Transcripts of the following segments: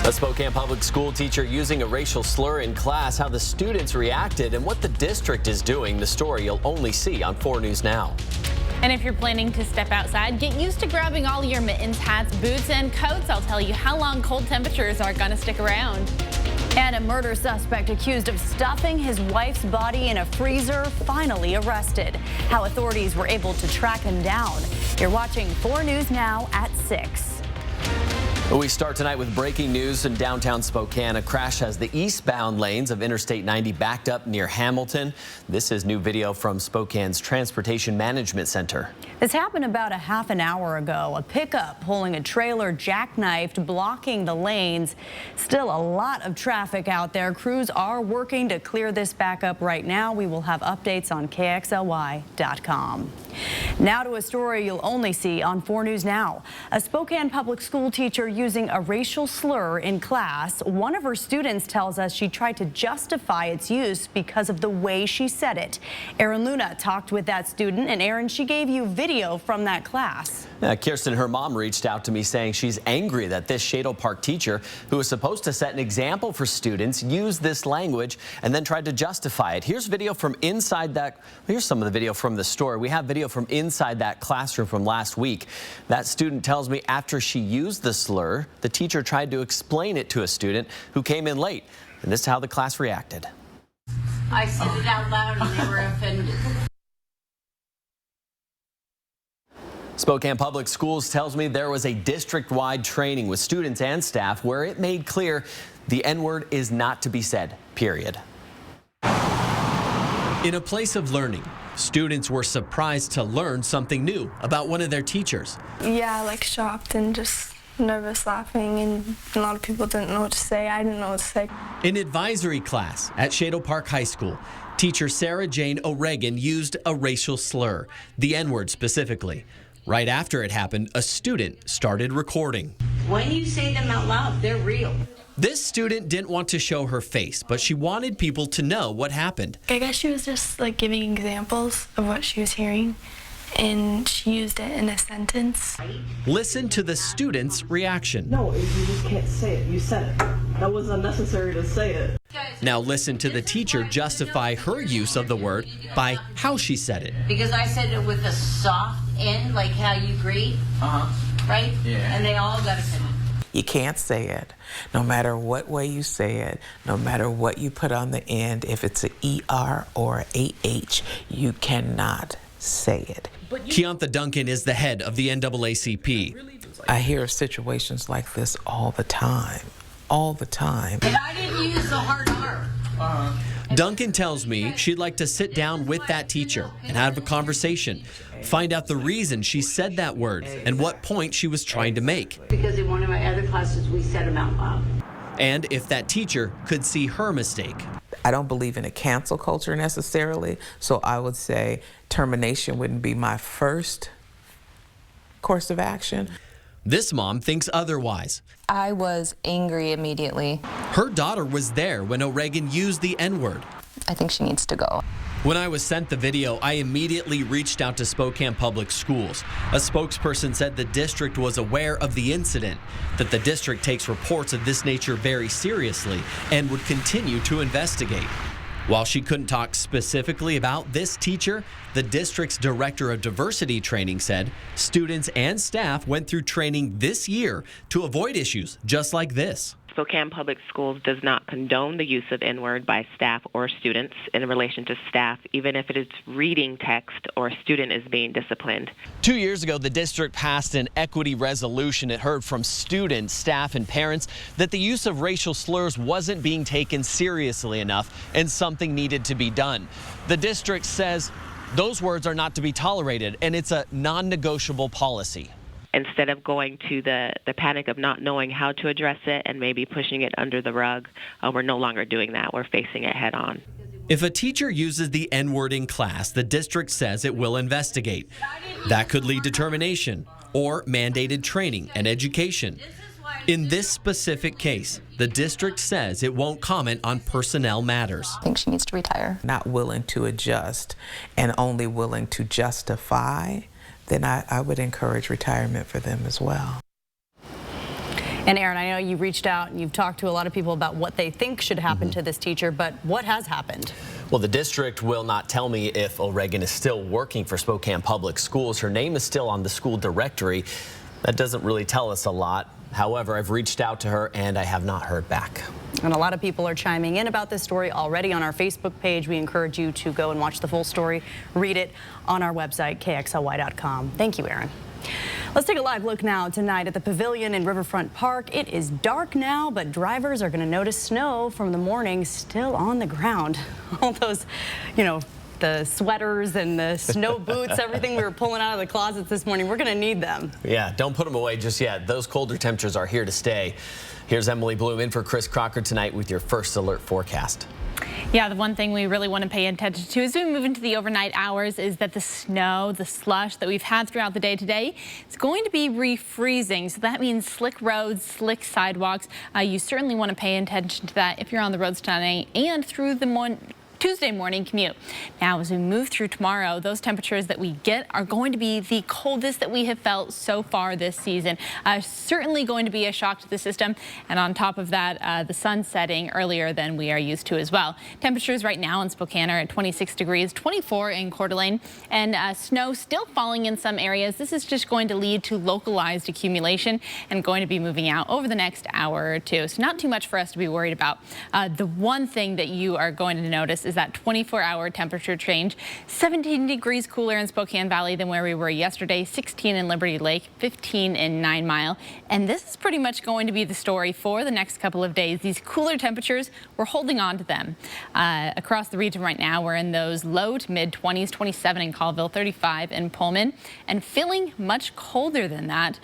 A Spokane Public School teacher using a racial slur in class, how the students reacted, and what the district is doing. The story you'll only see on 4 News Now. And if you're planning to step outside, get used to grabbing all your mittens, hats, boots, and coats. I'll tell you how long cold temperatures are going to stick around. And a murder suspect accused of stuffing his wife's body in a freezer finally arrested. How authorities were able to track him down. You're watching 4 News Now at 6. We start tonight with breaking news in downtown Spokane. A crash has the eastbound lanes of Interstate 90 backed up near Hamilton. This is new video from Spokane's Transportation Management Center. This happened about a half an hour ago. A pickup pulling a trailer jackknifed, blocking the lanes. Still a lot of traffic out there. Crews are working to clear this back up right now. We will have updates on KXLY.com. Now to a story you'll only see on 4 News Now. A Spokane public school teacher using a racial slur in class. One of her students tells us she tried to justify its use because of the way she said it. Erin Luna talked with that student, and Erin, she gave you video from that class. Kirsten, her mom, reached out to me saying she's angry that this Shadle Park teacher, who was supposed to set an example for students, used this language and then tried to justify it. Here's video from inside that. Here's some of the video from the store. We have video from inside that classroom from last week. That student tells me after she used the slur, the teacher tried to explain it to a student who came in late. And this is how the class reacted. I said it out loud and they were offended. Spokane Public Schools tells me there was a district-wide training with students and staff where it made clear the N-word is not to be said, period. In a place of learning, students were surprised to learn something new about one of their teachers. Yeah, like shocked and just nervous, laughing, and a lot of people didn't know what to say. I didn't know what to say. In advisory class at Shadle Park High School, teacher Sarah Jane O'Regan used a racial slur, the N-word specifically. Right after it happened, a student started recording. When you say them out loud, they're real. This student didn't want to show her face, but she wanted people to know what happened. I guess she was just like giving examples of what she was hearing, and she used it in a sentence. Listen to the student's reaction. No, you just can't say it. You said it. That was unnecessary to say it. Now listen to the teacher justify her use of the word by how she said it. Because I said it with a soft end, like how you greet, right? Yeah. And they all got offended. You can't say it, no matter what way you say it, no matter what you put on the end. If it's an ER or an AH, you cannot say it. Keonta Duncan is the head of the NAACP. I hear situations like this all the time. All the time. And I didn't use the hard R. Duncan tells me she'd like to sit down with that teacher and have a conversation, find out the reason she said that word and what point she was trying to make. Because in one of my other classes, we said them out loud. And if that teacher could see her mistake. I don't believe in a cancel culture necessarily, so I would say termination wouldn't be my first course of action. This mom thinks otherwise. I was angry immediately. Her daughter was there when O'Regan used the N-word. I think she needs to go. When I was sent the video, I immediately reached out to Spokane Public Schools. A spokesperson said the district was aware of the incident, that the district takes reports of this nature very seriously and would continue to investigate. While she couldn't talk specifically about this teacher, the district's director of diversity training said students and staff went through training this year to avoid issues just like this. Spokane Public Schools does not condone the use of N-word by staff or students in relation to staff, even if it is reading text or a student is being disciplined. 2 years ago, the district passed an equity resolution. It heard from students, staff, and parents that the use of racial slurs wasn't being taken seriously enough and something needed to be done. The district says those words are not to be tolerated, and it's a non-negotiable policy. Instead of going to the panic of not knowing how to address it and maybe pushing it under the rug, we're no longer doing that. We're facing it head on. If a teacher uses the N-word in class, the district says it will investigate. That could lead to termination or mandated training and education. In this specific case, the district says it won't comment on personnel matters. I think she needs to retire. Not willing to adjust and only willing to justify, then I would encourage retirement for them as well. And Aaron, I know you reached out and you've talked to a lot of people about what they think should happen to this teacher, but what has happened? Well, the district will not tell me if O'Regan is still working for Spokane Public Schools. Her name is still on the school directory. That doesn't really tell us a lot. However, I've reached out to her and I have not heard back. And a lot of people are chiming in about this story already on our Facebook page. We encourage you to go and watch the full story, read it on our website, KXLY.com. Thank you, Aaron. Let's take a live look now tonight at the Pavilion in Riverfront Park. It is dark now, but drivers are going to notice snow from the morning still on the ground. All those, the sweaters and the snow boots, everything we were pulling out of the closets this morning, we're going to need them. Yeah, don't put them away just yet. Those colder temperatures are here to stay. Here's Emily Bloom in for Chris Crocker tonight with your first alert forecast. Yeah, the one thing we really want to pay attention to as we move into the overnight hours is that the snow, the slush that we've had throughout the day today is going to be refreezing. So that means slick roads, slick sidewalks. You certainly want to pay attention to that if you're on the roads tonight and through the Tuesday morning commute. Now, as we move through tomorrow, those temperatures that we get are going to be the coldest that we have felt so far this season. Certainly going to be a shock to the system. And on top of that, the sun setting earlier than we are used to as well. Temperatures right now in Spokane are at 26 degrees, 24 in Coeur d'Alene, and snow still falling in some areas. This is just going to lead to localized accumulation and going to be moving out over the next hour or two. So not too much for us to be worried about. The one thing that you are going to notice is that 24-hour temperature change. 17 degrees cooler in Spokane Valley than where we were yesterday, 16 in Liberty Lake, 15 in 9 Mile. And this is pretty much going to be the story for the next couple of days. These cooler temperatures, we're holding on to them. Across the region right now, we're in those low to mid 20s, 27 in Colville, 35 in Pullman, and feeling much colder than that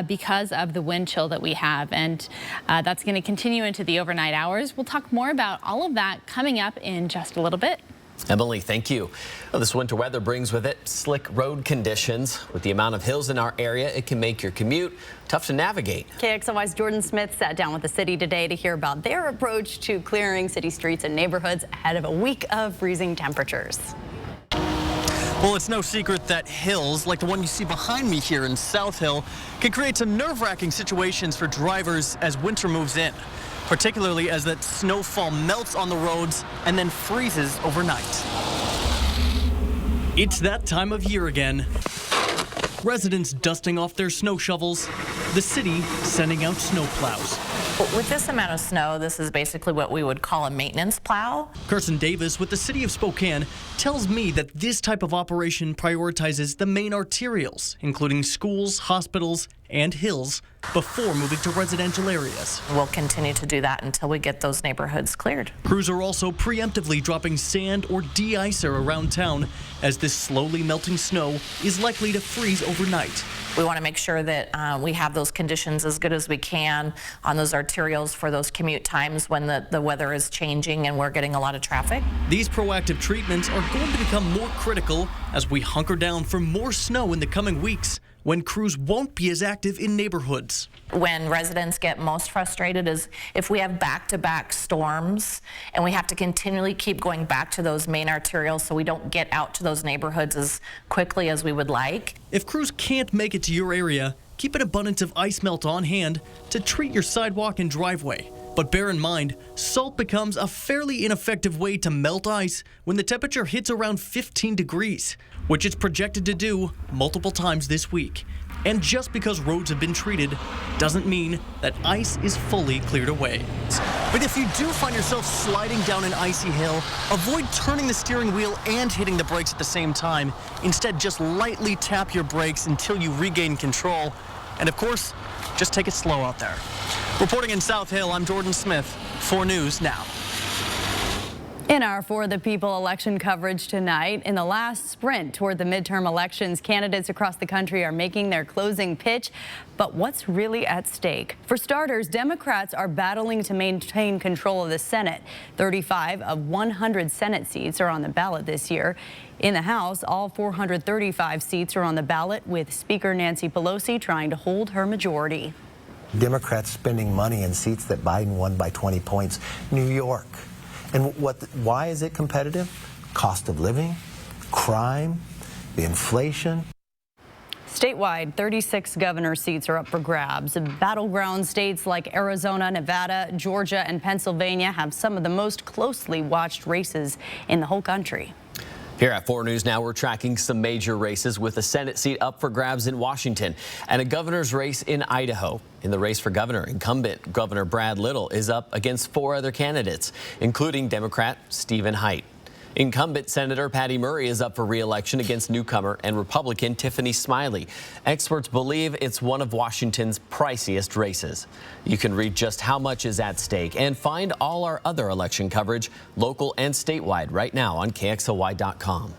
because of the wind chill that we have. And that's going to continue into the overnight hours. We'll talk more about all of that coming up in just a little bit. Emily, thank you. Well, this winter weather brings with it slick road conditions. With the amount of hills in our area, it can make your commute tough to navigate. KXLY's Jordan Smith sat down with the city today to hear about their approach to clearing city streets and neighborhoods ahead of a week of freezing temperatures. Well, it's no secret that hills, like the one you see behind me here in South Hill, can create some nerve-wracking situations for drivers as winter moves in, particularly as that snowfall melts on the roads and then freezes overnight. It's that time of year again. Residents dusting off their snow shovels, the city sending out snow plows. With this amount of snow, this is basically what we would call a maintenance plow. Kirsten Davis with the City of Spokane tells me that this type of operation prioritizes the main arterials, including schools, hospitals, and hills, before moving to residential areas. We'll continue to do that until we get those neighborhoods cleared. Crews are also preemptively dropping sand or de-icer around town as this slowly melting snow is likely to freeze overnight. We want to make sure that we have those conditions as good as we can on those arterials for those commute times when the weather is changing and we're getting a lot of traffic. These proactive treatments are going to become more critical as we hunker down for more snow in the coming weeks, when crews won't be as active in neighborhoods. When residents get most frustrated is if we have back-to-back storms and we have to continually keep going back to those main arterials so we don't get out to those neighborhoods as quickly as we would like. If crews can't make it to your area, keep an abundance of ice melt on hand to treat your sidewalk and driveway. But bear in mind, salt becomes a fairly ineffective way to melt ice when the temperature hits around 15 degrees, which it's projected to do multiple times this week. And just because roads have been treated doesn't mean that ice is fully cleared away. But if you do find yourself sliding down an icy hill, avoid turning the steering wheel and hitting the brakes at the same time. Instead, just lightly tap your brakes until you regain control. And of course, just take it slow out there. Reporting in South Hill, I'm Jordan Smith, 4 News Now. In our For the People election coverage tonight, in the last sprint toward the midterm elections, candidates across the country are making their closing pitch. But what's really at stake? For starters, Democrats are battling to maintain control of the Senate. 35 of 100 Senate seats are on the ballot this year. In the House, all 435 seats are on the ballot, with Speaker Nancy Pelosi trying to hold her majority. Democrats spending money in seats that Biden won by 20 points. New York. And why is it competitive? Cost of living, crime, the inflation. Statewide, 36 governor seats are up for grabs. Battleground states like Arizona, Nevada, Georgia, and Pennsylvania have some of the most closely watched races in the whole country. Here at 4 News Now, we're tracking some major races with a Senate seat up for grabs in Washington and a governor's race in Idaho. In the race for governor, incumbent Governor Brad Little is up against 4 other candidates, including Democrat Stephen Haidt. Incumbent Senator Patty Murray is up for re-election against newcomer and Republican Tiffany Smiley. Experts believe it's one of Washington's priciest races. You can read just how much is at stake and find all our other election coverage, local and statewide, right now on KXLY.com.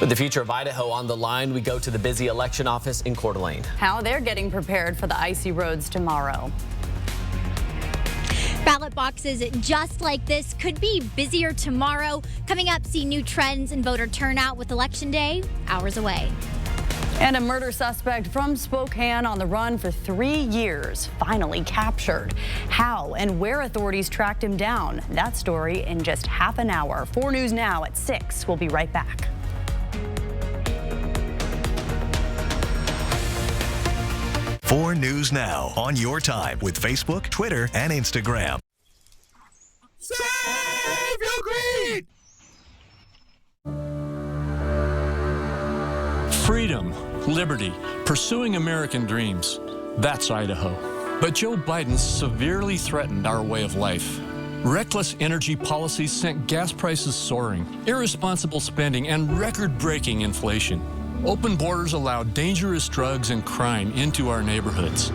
With the future of Idaho on the line, we go to the busy election office in Coeur d'Alene. How they're getting prepared for the icy roads tomorrow. Ballot boxes just like this could be busier tomorrow. Coming up, see new trends in voter turnout with Election Day hours away. And a murder suspect from Spokane on the run for 3 years, finally captured. How and where authorities tracked him down? That story in just half an hour. 4 News Now at 6. We'll be right back. Four News Now on your time with Facebook, Twitter, and Instagram. Save your greed! Freedom, liberty, pursuing American dreams. That's Idaho. But Joe Biden severely threatened our way of life. Reckless energy policies sent gas prices soaring, irresponsible spending, and record-breaking inflation. Open borders allowed dangerous drugs and crime into our neighborhoods.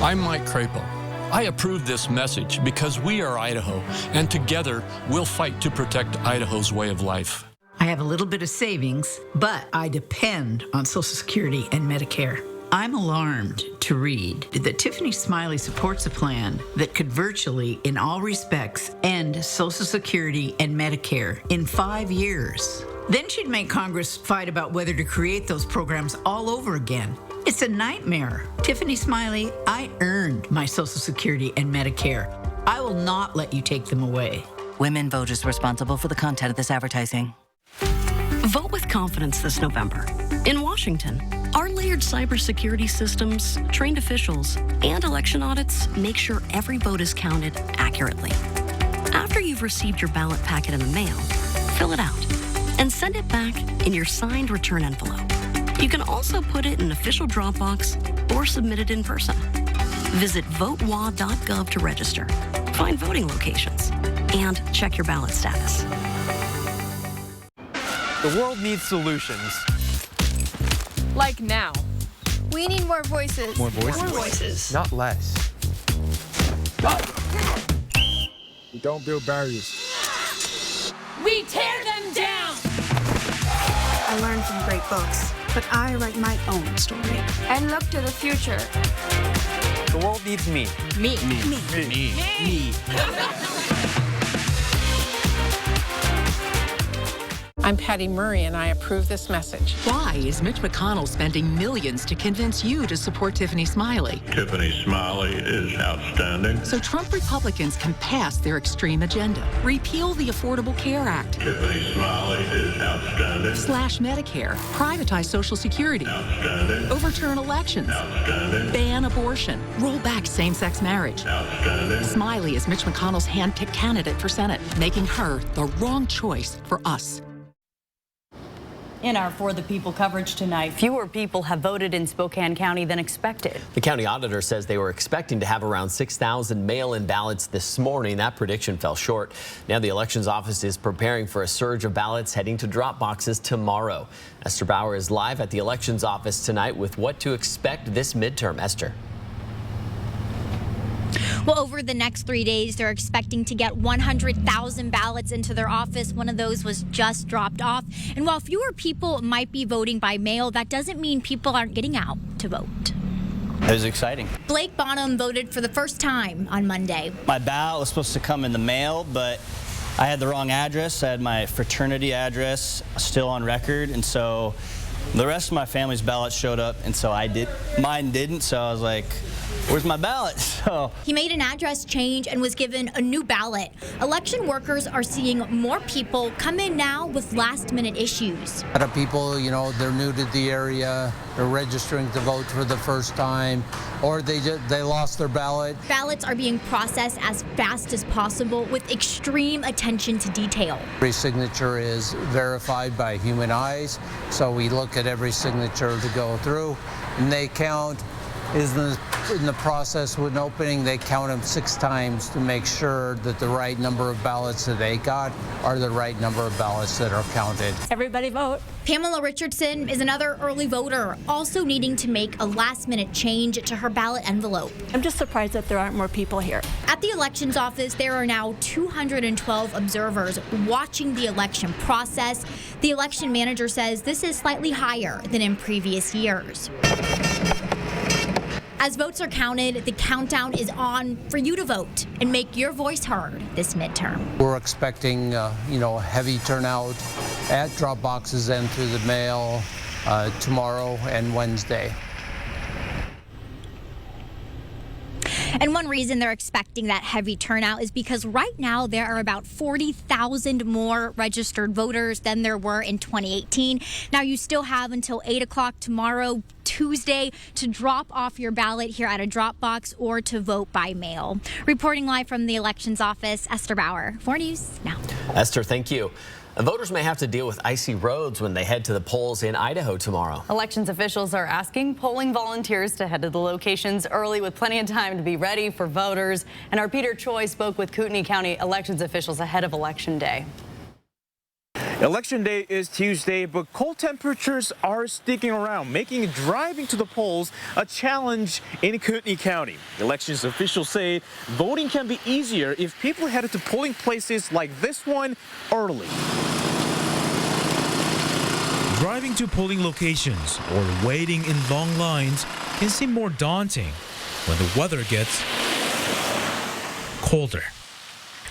I'm Mike Crapo. I approve this message because we are Idaho, and together we'll fight to protect Idaho's way of life. I have a little bit of savings, but I depend on Social Security and Medicare. I'm alarmed to read that Tiffany Smiley supports a plan that could virtually, in all respects, end Social Security and Medicare in 5 years. Then she'd make Congress fight about whether to create those programs all over again. It's a nightmare. Tiffany Smiley, I earned my Social Security and Medicare. I will not let you take them away. Women Voters responsible for the content of this advertising. Vote with confidence this November. In Washington, our layered cybersecurity systems, trained officials, and election audits make sure every vote is counted accurately. After you've received your ballot packet in the mail, fill it out and send it back in your signed return envelope. You can also put it in an official drop box or submit it in person. Visit votewa.gov to register, find voting locations, and check your ballot status. The world needs solutions. Like now. We need more voices. More voices. More voices. Not less. We don't build barriers. We tear them down! I learn from great books, but I write my own story. And look to the future. The world needs me. Me. Me. I'm Patty Murray, and I approve this message. Why is Mitch McConnell spending millions to convince you to support Tiffany Smiley? Tiffany Smiley is outstanding. So Trump Republicans can pass their extreme agenda. Repeal the Affordable Care Act. Tiffany Smiley is outstanding. Slash Medicare. Privatize Social Security. Outstanding. Overturn elections. Outstanding. Ban abortion. Roll back same-sex marriage. Outstanding. Smiley is Mitch McConnell's hand-picked candidate for Senate, making her the wrong choice for us. In our For the People coverage tonight, fewer people have voted in Spokane County than expected. The county auditor says they were expecting to have around 6,000 mail-in ballots this morning. That prediction fell short. Now the elections office is preparing for a surge of ballots heading to drop boxes tomorrow. Esther Bauer is live at the elections office tonight with what to expect this midterm. Esther. Well, over the next 3 days, they're expecting to get 100,000 ballots into their office. One of those was just dropped off. And while fewer people might be voting by mail, that doesn't mean people aren't getting out to vote. It was exciting. Blake Bonham voted for the first time on Monday. My ballot was supposed to come in the mail, but I had the wrong address. I had my fraternity address still on record, and so The rest of my family's ballots showed up, and so I did. Mine didn't, so I was like, where's my ballot? So he made an address change and was given a new ballot. Election workers are seeing more people come in now with last-minute issues. A lot of people, you know, they're new to the area, they're registering to vote for the first time, or they lost their ballot. Ballots are being processed as fast as possible with extreme attention to detail. Every signature is verified by human eyes, so we look at every signature to go through, and they count. In the process with opening, they count them 6 times to make sure that the right number of ballots that they got are the right number of ballots that are counted. Everybody vote. Pamela Richardson is another early voter, also needing to make a last-minute change to her ballot envelope. I'm just surprised that there aren't more people here. At the elections office, there are now 212 observers watching the election process. The election manager says this is slightly higher than in previous years. As votes are counted, the countdown is on for you to vote and make your voice heard this midterm. We're expecting, you know, a heavy turnout at drop boxes and through the mail tomorrow and Wednesday. And one reason they're expecting that heavy turnout is because right now there are about 40,000 more registered voters than there were in 2018. Now you still have until 8 o'clock tomorrow, Tuesday, to drop off your ballot here at a drop box or to vote by mail. Reporting live from the elections office, Esther Bauer, 4 News Now. Esther, thank you. Voters may have to deal with icy roads when they head to the polls in Idaho tomorrow. Elections officials are asking polling volunteers to head to the locations early with plenty of time to be ready for voters. And our Peter Choi spoke with Kootenai County elections officials ahead of Election Day. Election day is Tuesday, but cold temperatures are sticking around, making driving to the polls a challenge in Kootenai County. Elections officials say voting can be easier if people headed to polling places like this one early. Driving to polling locations or waiting in long lines can seem more daunting when the weather gets colder.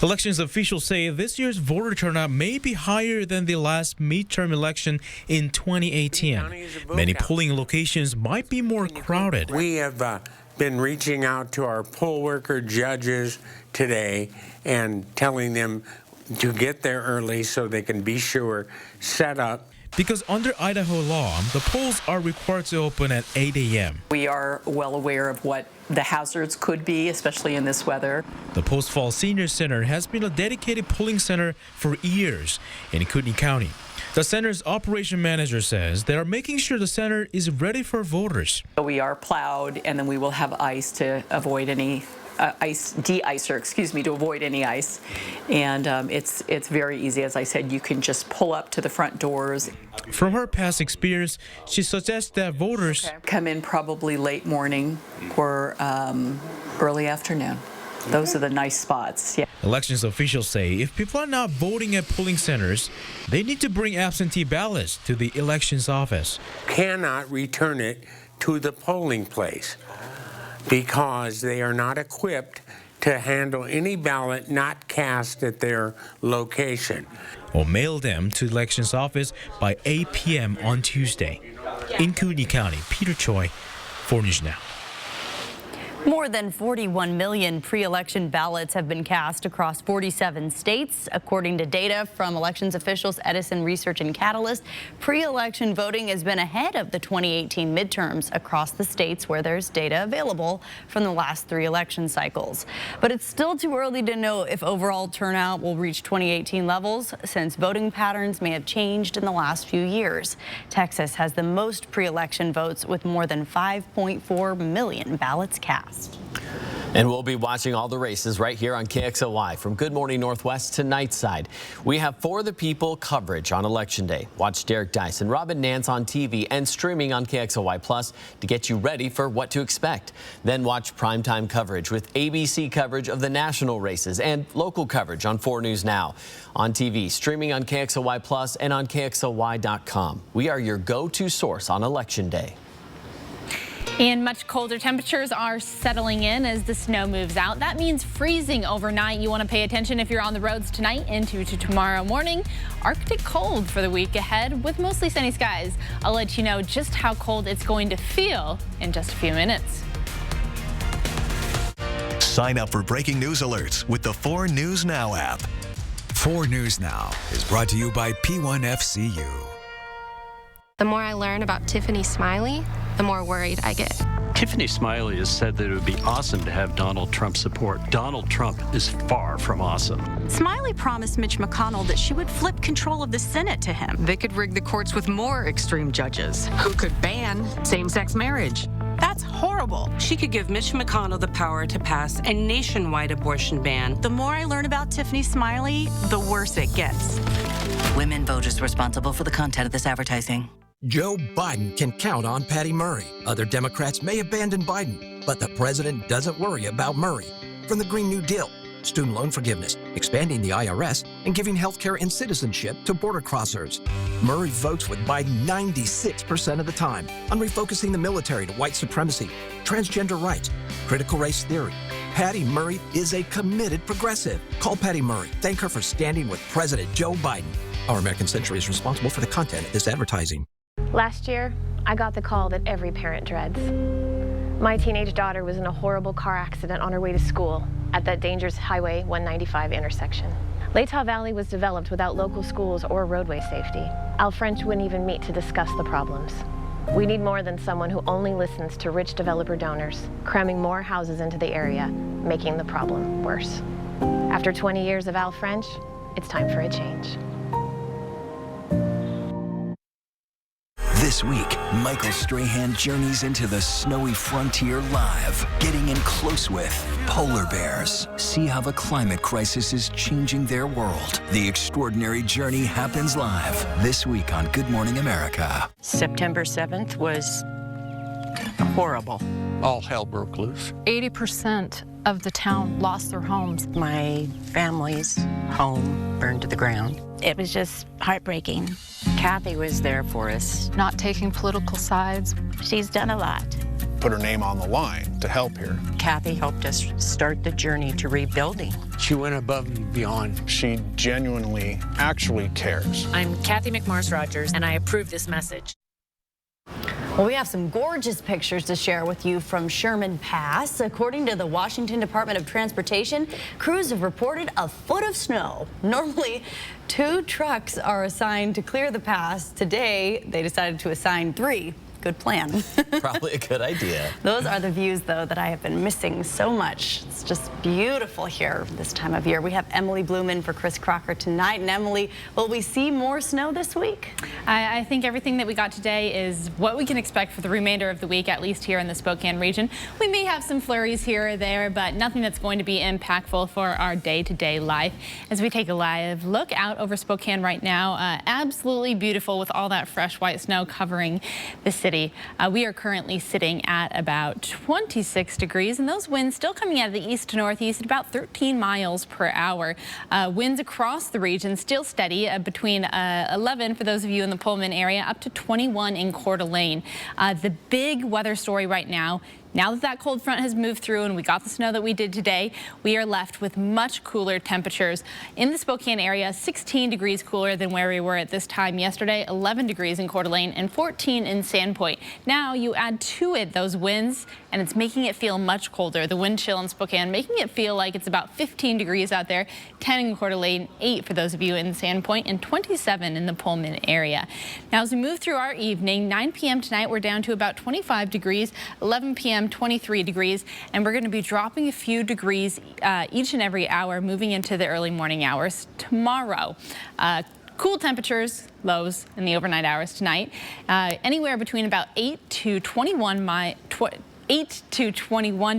Elections officials say this year's voter turnout may be higher than the last midterm election in 2018. Many polling locations might be more crowded. We have been reaching out to our poll worker judges today and telling them to get there early so they can be sure, set up. Because under Idaho law, the polls are required to open at 8 a.m. We are well aware of what the hazards could be, especially in this weather. The Post Falls Senior Center has been a dedicated polling center for years in Kootenai County. The center's operation manager says they are making sure the center is ready for voters. We are plowed, and then we will have ice to avoid any to avoid any ice. And it's very easy. As I said, you can just pull up to the front doors. From her past experience, she suggests that voters come in probably late morning or early afternoon. Those are the nice spots. Yeah. Elections officials say if people are not voting at polling centers, they need to bring absentee ballots to the elections office. Cannot return it to the polling place because they are not equipped to handle any ballot not cast at their location. Or mail them to the elections office by 8 p.m. on Tuesday. In Kootenai County, Peter Choi, 4 News Now. More than 41 million pre-election ballots have been cast across 47 states. According to data from elections officials Edison Research and Catalyst, pre-election voting has been ahead of the 2018 midterms across the states where there's data available from the last 3 election cycles. But it's still too early to know if overall turnout will reach 2018 levels since voting patterns may have changed in the last few years. Texas has the most pre-election votes with more than 5.4 million ballots cast. And we'll be watching all the races right here on KXLY from Good Morning Northwest to Nightside. We have For the People coverage on Election Day. Watch Derek Dice and Robin Nance on TV and streaming on KXLY Plus to get you ready for what to expect. Then watch primetime coverage with ABC coverage of the national races and local coverage on 4 News Now. On TV, streaming on KXLY Plus and on KXLY.com. We are your go-to source on Election Day. And much colder temperatures are settling in as the snow moves out. That means freezing overnight. You want to pay attention if you're on the roads tonight into tomorrow morning. Arctic cold for the week ahead with mostly sunny skies. I'll let you know just how cold it's going to feel in just a few minutes. Sign up for breaking news alerts with the 4 News Now app. 4 News Now is brought to you by P1FCU. The more I learn about Tiffany Smiley, the more worried I get. Tiffany Smiley has said that it would be awesome to have Donald Trump support. Donald Trump is far from awesome. Smiley promised Mitch McConnell that she would flip control of the Senate to him. They could rig the courts with more extreme judges who could ban same-sex marriage. That's horrible. She could give Mitch McConnell the power to pass a nationwide abortion ban. The more I learn about Tiffany Smiley, the worse it gets. Women voters responsible for the content of this advertising. Joe Biden can count on Patty Murray. Other Democrats may abandon Biden, but the president doesn't worry about Murray. From the Green New Deal, student loan forgiveness, expanding the IRS, and giving health care and citizenship to border crossers. Murray votes with Biden 96% of the time on refocusing the military to white supremacy, transgender rights, critical race theory. Patty Murray is a committed progressive. Call Patty Murray. Thank her for standing with President Joe Biden. Our American Century is responsible for the content of this advertising. Last year, I got the call that every parent dreads. My teenage daughter was in a horrible car accident on her way to school at that dangerous Highway 195 intersection. Latah Valley was developed without local schools or roadway safety. Al French wouldn't even meet to discuss the problems. We need more than someone who only listens to rich developer donors, cramming more houses into the area, making the problem worse. After 20 years of Al French, it's time for a change. This week, Michael Strahan journeys into the snowy frontier live, getting in close with polar bears. See how the climate crisis is changing their world. The extraordinary journey happens live this week on Good Morning America. September 7th was horrible. All hell broke loose. 80% of the town lost their homes. My family's home burned to the ground. It was just heartbreaking. Kathy was there for us. Not taking political sides. She's done a lot. Put her name on the line to help here. Kathy helped us start the journey to rebuilding. She went above and beyond. She genuinely, actually cares. I'm Kathy McMorris Rogers, and I approve this message. Well, we have some gorgeous pictures to share with you from Sherman Pass. According to the Washington Department of Transportation, crews have reported a foot of snow. Normally, 2 trucks are assigned to clear the pass. Today, they decided to assign 3. Good plan. Probably a good idea. Those are the views, though, that I have been missing so much. It's just beautiful here this time of year. We have Emily Blumen for Chris Crocker tonight. And Emily, will we see more snow this week? I think everything that we got today is what we can expect for the remainder of the week, at least here in the Spokane region. We may have some flurries here or there, but nothing that's going to be impactful for our day-to-day life. As we take a live look out over Spokane right now, absolutely beautiful with all that fresh white snow covering the city. We are currently sitting at about 26 degrees, and those winds still coming out of the east to northeast at about 13 miles per hour. Winds across the region still steady between 11 for those of you in the Pullman area up to 21 in Coeur d'Alene. The big weather story right now that cold front has moved through and we got the snow that we did today, we are left with much cooler temperatures. In the Spokane area, 16 degrees cooler than where we were at this time yesterday, 11 degrees in Coeur d'Alene and 14 in Sandpoint. Now you add to it those winds and it's making it feel much colder. The wind chill in Spokane making it feel like it's about 15 degrees out there, 10 in Coeur d'Alene, 8 for those of you in Sandpoint, and 27 in the Pullman area. Now as we move through our evening, 9 p.m. tonight we're down to about 25 degrees, 11 p.m. 23 degrees, and we're going to be dropping a few degrees each and every hour moving into the early morning hours tomorrow. Cool temperatures, lows in the overnight hours tonight, anywhere between about 8 to 21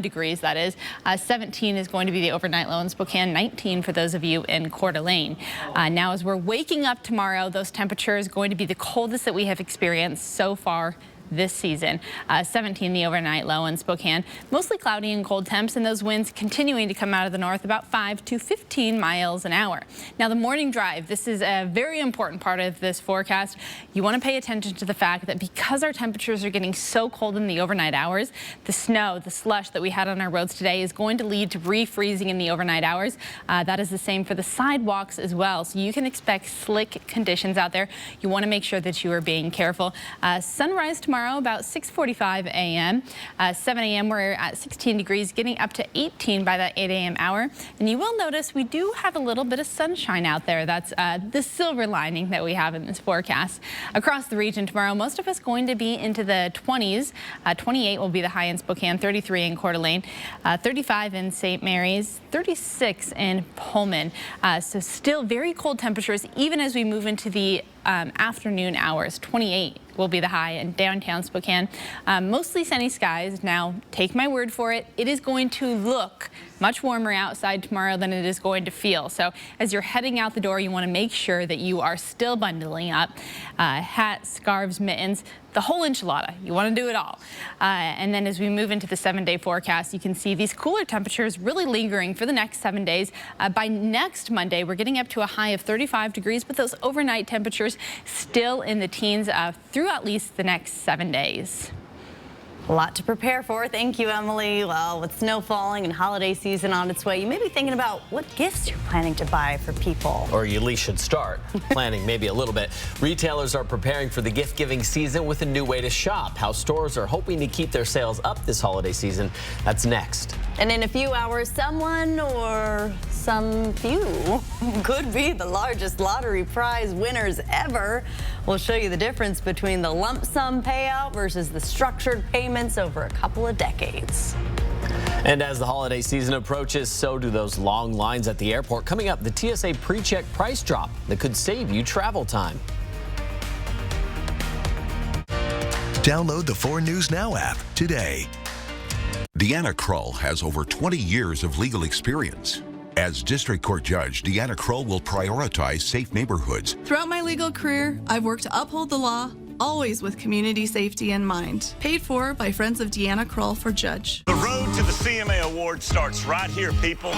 degrees, that is. 17 is going to be the overnight low in Spokane, 19 for those of you in Coeur d'Alene. Now, as we're waking up tomorrow, those temperatures going to be the coldest that we have experienced so far this season. 17 the overnight low in Spokane. Mostly cloudy and cold temps, and those winds continuing to come out of the north about 5 to 15 miles an hour. Now the morning drive, this is a very important part of this forecast. You want to pay attention to the fact that because our temperatures are getting so cold in the overnight hours, the snow, the slush that we had on our roads today is going to lead to refreezing in the overnight hours. That is the same for the sidewalks as well. So you can expect slick conditions out there. You want to make sure that you are being careful. Sunrise tomorrow about 6:45 a.m. 7 a.m. we're at 16 degrees, getting up to 18 by that 8 a.m. hour. And you will notice we do have a little bit of sunshine out there. That's the silver lining that we have in this forecast. Across the region tomorrow, most of us going to be into the 20s. 28 will be the high in Spokane, 33 in Coeur d'Alene, 35 in St. Mary's, 36 in Pullman. So still very cold temperatures even as we move into the afternoon hours. 28 will be the high in downtown Spokane. Mostly sunny skies. Now, take my word for it, it is going to look much warmer outside tomorrow than it is going to feel. So as you're heading out the door, you want to make sure that you are still bundling up. Hats, scarves, mittens, the whole enchilada. You want to do it all. And then as we move into the 7-day forecast, you can see these cooler temperatures really lingering for the next 7 days. By next Monday, we're getting up to a high of 35 degrees, but those overnight temperatures still in the teens through at least the next 7 days. A lot to prepare for. Thank you, Emily. Well, with snow falling and holiday season on its way, you may be thinking about what gifts you're planning to buy for people. Or you at least should start planning maybe a little bit. Retailers are preparing for the gift-giving season with a new way to shop. How stores are hoping to keep their sales up this holiday season. That's next. And in a few hours, someone or some few could be the largest lottery prize winners ever. We'll show you the difference between the lump sum payout versus the structured payments over a couple of decades. And as the holiday season approaches, so do those long lines at the airport. Coming up, the TSA pre-check price drop that could save you travel time. Download the 4 News Now app today. Deanna Krull has over 20 years of legal experience. As District Court Judge, Deanna Krull will prioritize safe neighborhoods. Throughout my legal career, I've worked to uphold the law, always with community safety in mind. Paid for by Friends of Deanna Krull for Judge. The road to the CMA Award starts right here, people.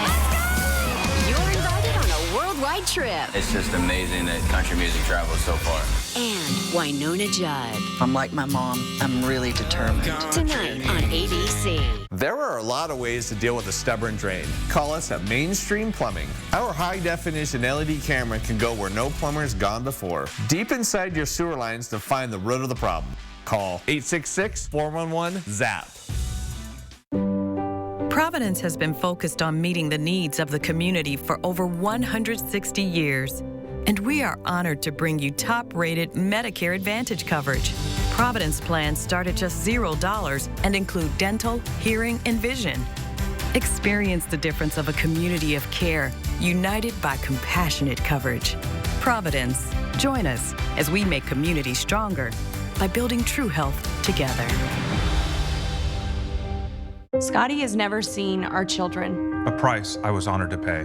You're invited on a worldwide trip. It's just amazing that country music travels so far. And Wynonna Judd. I'm like my mom. I'm really determined. Tonight on ABC. There are a lot of ways to deal with a stubborn drain. Call us at Mainstream Plumbing. Our high-definition LED camera can go where no plumber's gone before. Deep inside your sewer lines to find the root of the problem. Call 866-411-ZAP. Providence has been focused on meeting the needs of the community for over 160 years. And we are honored to bring you top-rated Medicare Advantage coverage. Providence plans start at just $0 and include dental, hearing, and vision. Experience the difference of a community of care, united by compassionate coverage. Providence, join us as we make community stronger by building true health together. Scotty has never seen our children. A price I was honored to pay.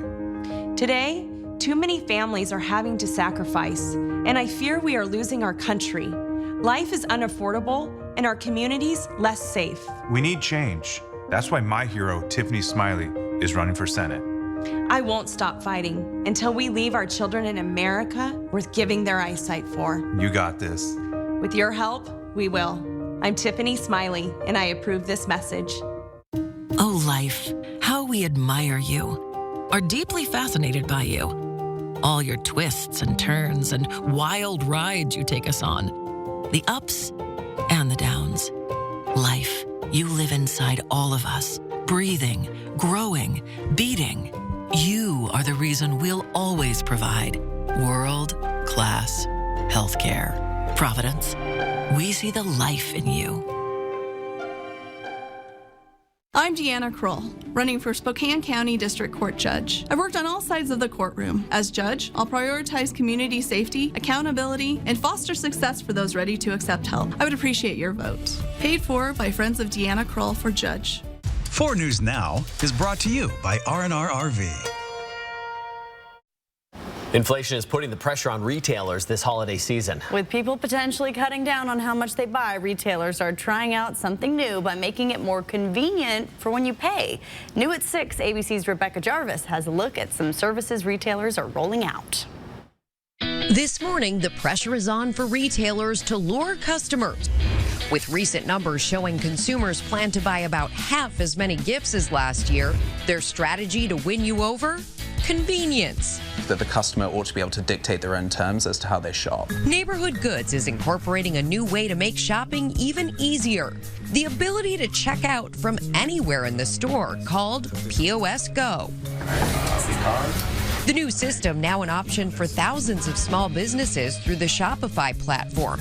Today, too many families are having to sacrifice, and I fear we are losing our country. Life is unaffordable, and our communities less safe. We need change. That's why my hero, Tiffany Smiley, is running for Senate. I won't stop fighting until we leave our children in America worth giving their eyesight for. You got this. With your help, we will. I'm Tiffany Smiley, and I approve this message. Oh, life, how we admire you, are deeply fascinated by you. All your twists and turns and wild rides you take us on. The ups and the downs. Life, you live inside all of us, breathing, growing, beating. You are the reason we'll always provide world-class healthcare. Providence, we see the life in you. I'm Deanna Krull, running for Spokane County District Court Judge. I've worked on all sides of the courtroom. As judge, I'll prioritize community safety, accountability, and foster success for those ready to accept help. I would appreciate your vote. Paid for by Friends of Deanna Krull for Judge. 4 News Now is brought to you by R&R RV. Inflation is putting the pressure on retailers this holiday season. With people potentially cutting down on how much they buy, retailers are trying out something new by making it more convenient for when you pay. New at 6, ABC's Rebecca Jarvis has a look at some services retailers are rolling out. This morning, the pressure is on for retailers to lure customers. With recent numbers showing consumers plan to buy about half as many gifts as last year, their strategy to win you over? Convenience. That the customer ought to be able to dictate their own terms as to how they shop. Neighborhood Goods is incorporating a new way to make shopping even easier. The ability to check out from anywhere in the store, called POS Go. The new system now an option for thousands of small businesses through the Shopify platform.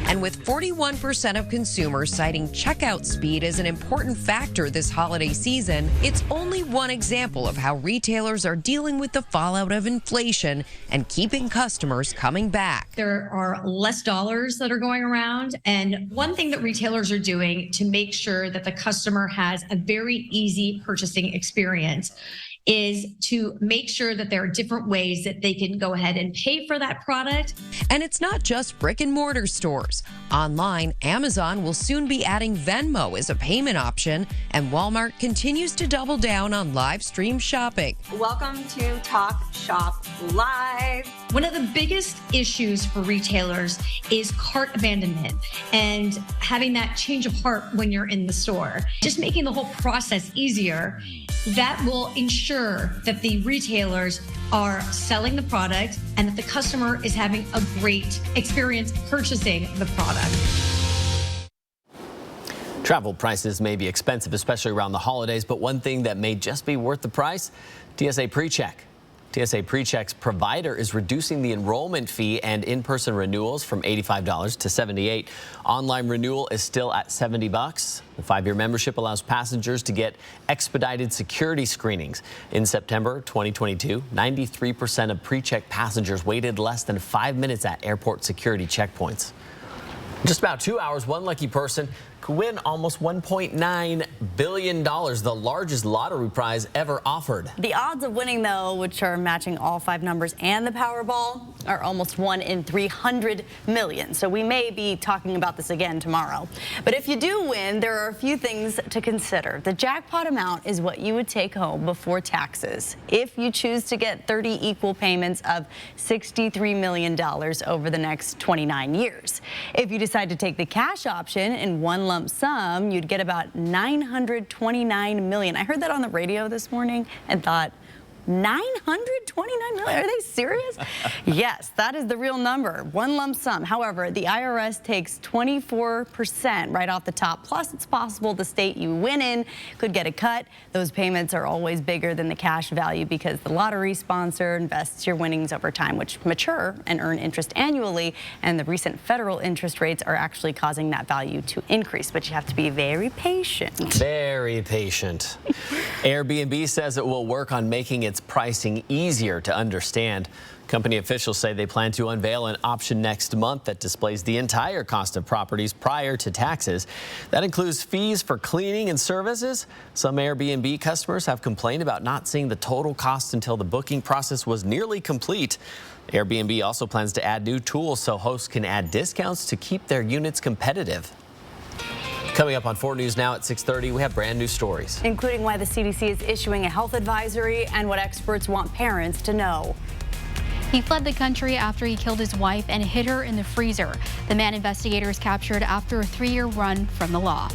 And with 41% of consumers citing checkout speed as an important factor this holiday season, it's only one example of how retailers are dealing with the fallout of inflation and keeping customers coming back. There are less dollars that are going around, and one thing that retailers are doing to make sure that the customer has a very easy purchasing experience is to make sure that there are different ways that they can go ahead and pay for that product. And it's not just brick and mortar stores. Online, Amazon will soon be adding Venmo as a payment option, and Walmart continues to double down on live stream shopping. Welcome to Talk Shop Live. One of the biggest issues for retailers is cart abandonment and having that change of heart when you're in the store. Just making the whole process easier. That will ensure that the retailers are selling the product and that the customer is having a great experience purchasing the product. Travel prices may be expensive, especially around the holidays, but one thing that may just be worth the price, TSA PreCheck. TSA PreCheck's provider is reducing the enrollment fee and in-person renewals from $85 to $78. Online renewal is still at $70. The 5-year membership allows passengers to get expedited security screenings. In September 2022, 93% of PreCheck passengers waited less than 5 minutes at airport security checkpoints. In just about 2 hours, one lucky person could win almost $1.9 billion, the largest lottery prize ever offered. The odds of winning, though, which are matching all 5 numbers and the Powerball, are almost 1 in 300 million. So we may be talking about this again tomorrow. But if you do win, there are a few things to consider. The jackpot amount is what you would take home before taxes if you choose to get 30 equal payments of $63 million over the next 29 years. If you decide to take the cash option in one lump sum, you'd get about $929 million. I heard that on the radio this morning and thought, 929 million? Are they serious? Yes, that is the real number. One lump sum. However, the IRS takes 24% right off the top. Plus, it's possible the state you win in could get a cut. Those payments are always bigger than the cash value because the lottery sponsor invests your winnings over time, which mature and earn interest annually. And the recent federal interest rates are actually causing that value to increase. But you have to be very patient. Very patient. Airbnb says it will work on making its pricing easier to understand. Company officials say they plan to unveil an option next month that displays the entire cost of properties prior to taxes. That includes fees for cleaning and services. Some Airbnb customers have complained about not seeing the total cost until the booking process was nearly complete. Airbnb also plans to add new tools so hosts can add discounts to keep their units competitive. Coming up on 4 News Now at 6:30, we have brand new stories, including why the CDC is issuing a health advisory and what experts want parents to know. He fled the country after he killed his wife and hid her in the freezer. The man investigators captured after a 3-year run from the law.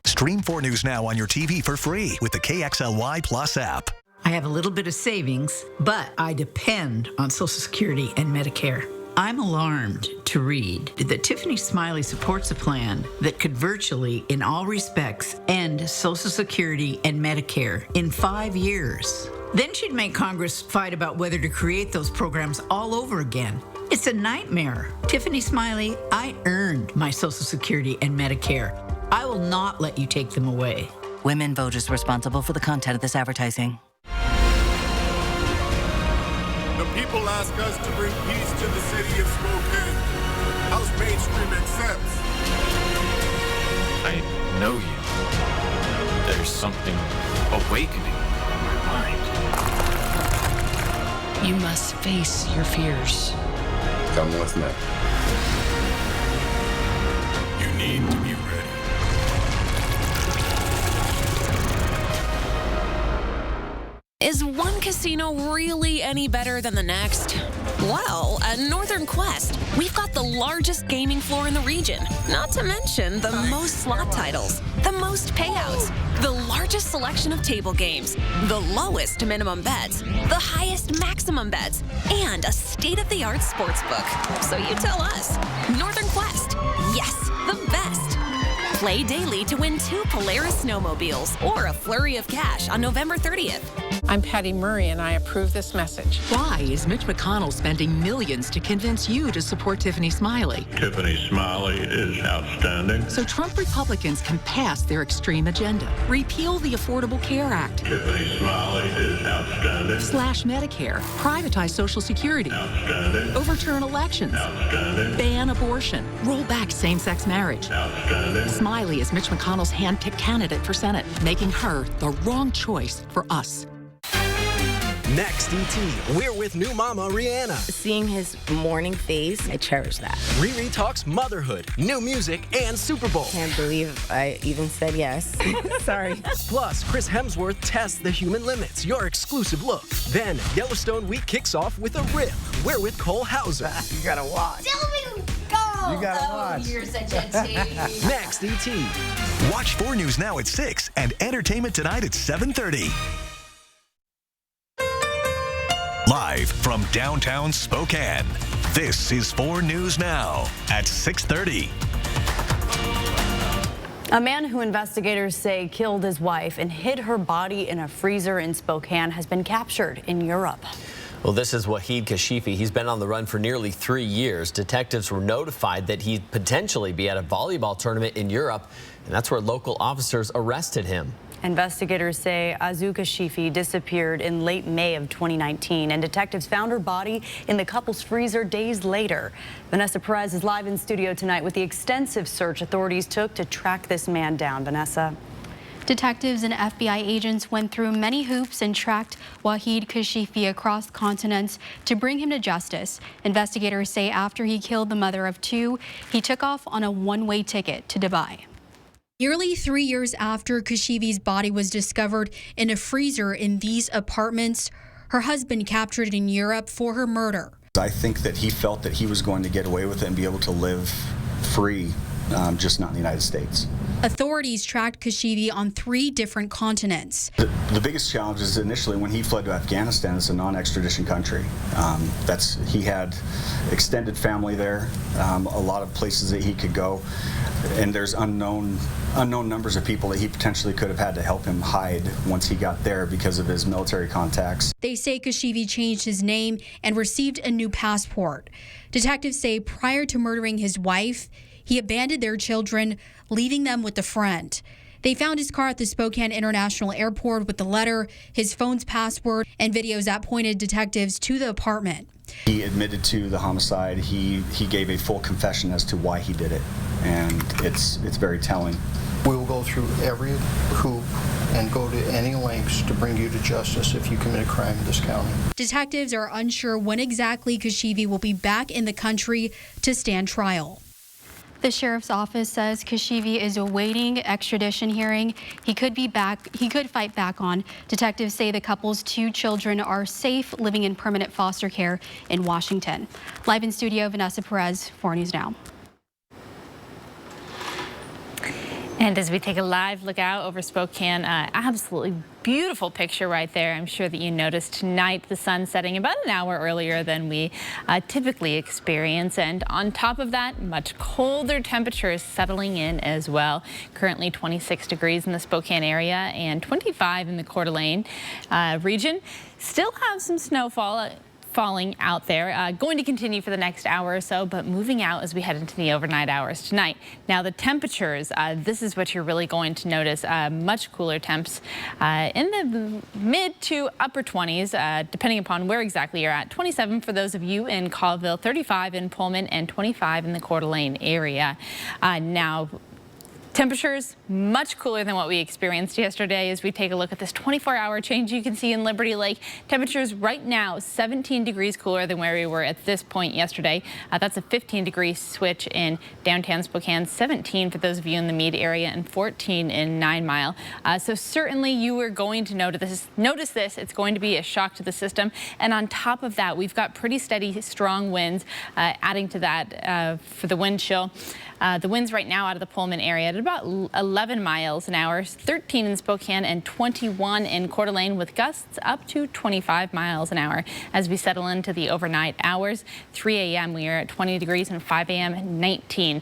Stream 4 News Now on your TV for free with the KXLY Plus app. I have a little bit of savings, but I depend on Social Security and Medicare. I'm alarmed to read that Tiffany Smiley supports a plan that could virtually, in all respects, end Social Security and Medicare in 5 years. Then she'd make Congress fight about whether to create those programs all over again. It's a nightmare. Tiffany Smiley, I earned my Social Security and Medicare. I will not let you take them away. Women Voters responsible for the content of this advertising. The people ask us to bring peace to the city of Spokane. House Mainstream accepts. face your fears. Come with me. You need to be ready. Is one casino really any better than the next? Well, at Northern Quest, we've got the largest gaming floor in the region, not to mention the most slot titles, the most payouts, the largest selection of table games, the lowest minimum bets, the highest maximum bets, and a state-of-the-art sports book. So you tell us, Northern Quest, yes, the best. Play daily to win 2 Polaris snowmobiles or a flurry of cash on November 30th. I'm Patty Murray, and I approve this message. Why is Mitch McConnell spending millions to convince you to support Tiffany Smiley? Tiffany Smiley is outstanding. So Trump Republicans can pass their extreme agenda. Repeal the Affordable Care Act. Tiffany Smiley is outstanding. Slash Medicare. Privatize Social Security. Outstanding. Overturn elections. Outstanding. Ban abortion. Roll back same-sex marriage. Outstanding. Smiley is Mitch McConnell's hand-picked candidate for Senate, making her the wrong choice for us. Next, ET, we're with new mama Rihanna. Seeing his morning face, I cherish that. Riri talks motherhood, new music, and Super Bowl. Can't believe I even said yes. Sorry. Plus, Chris Hemsworth tests the human limits, your exclusive look. Then, Yellowstone Week kicks off with a riff. We're with Cole Hauser. You gotta watch. Go! You gotta watch. You're such a tease. Next, ET. Watch 4 News Now at 6 and Entertainment Tonight at 7:30. Live from downtown Spokane, this is 4 News Now at 6:30. A man who investigators say killed his wife and hid her body in a freezer in Spokane has been captured in Europe. Well, this is Wahid Kashifi. He's been on the run for nearly 3 years. Detectives were notified that he'd potentially be at a volleyball tournament in Europe, and that's where local officers arrested him. Investigators say Azu Kashifi disappeared in late May of 2019, and detectives found her body in the couple's freezer days later. Vanessa Perez is live in studio tonight with the extensive search authorities took to track this man down. Vanessa. Detectives and FBI agents went through many hoops and tracked Wahid Kashifi across continents to bring him to justice. Investigators say after he killed the mother of 2, he took off on a one-way ticket to Dubai. Nearly 3 years after Kashifi's body was discovered in a freezer in these apartments, her husband captured in Europe for her murder. I think that he felt that he was going to get away with it and be able to live free, just not in the United States. Authorities tracked Kashifi on 3 different continents. The biggest challenge is initially when he fled to Afghanistan. It's a non-extradition country. He had extended family there, a lot of places that he could go, and there's unknown numbers of people that he potentially could have had to help him hide once he got there because of his military contacts. They say Kashifi changed his name and received a new passport. Detectives say prior to murdering his wife, he abandoned their children, leaving them with a friend. They found his car at the Spokane International Airport with the letter, his phone's password, and videos that pointed detectives to the apartment. He admitted to the homicide. He gave a full confession as to why he did it, and it's very telling. We will go through every hoop and go to any lengths to bring you to justice if you commit a crime in this county. Detectives are unsure when exactly Kashifi will be back in the country to stand trial. The sheriff's office says Kashifi is awaiting extradition hearing. He could fight back on. Detectives say the couple's 2 children are safe, living in permanent foster care in Washington. Live in studio, Vanessa Perez, 4 News Now. And as we take a live look out over Spokane, absolutely beautiful picture right there. I'm sure that you noticed tonight the sun setting about an hour earlier than we typically experience. And on top of that, much colder temperatures settling in as well. Currently 26 degrees in the Spokane area and 25 in the Coeur d'Alene region. Still have some snowfall falling out there, going to continue for the next hour or so, but moving out as we head into the overnight hours tonight. Now the temperatures, this is what you're really going to notice, much cooler temps in the mid to upper 20s, depending upon where exactly you're at. 27 for those of you in Colville, 35 in Pullman, and 25 in the Coeur d'Alene area. Now, Temperatures much cooler than what we experienced yesterday. As we take a look at this 24-hour change you can see in Liberty Lake. Temperatures right now 17 degrees cooler than where we were at this point yesterday. That's a 15-degree switch in downtown Spokane, 17 for those of you in the Meade area, and 14 in 9 Mile. So certainly you are going to notice this. It's going to be a shock to the system. And on top of that, we've got pretty steady, strong winds adding to that for the wind chill. The winds right now out of the Pullman area at about 11 miles an hour, 13 in Spokane and 21 in Coeur d'Alene, with gusts up to 25 miles an hour. As we settle into the overnight hours, 3 a.m. we are at 20 degrees and 5 a.m. 19.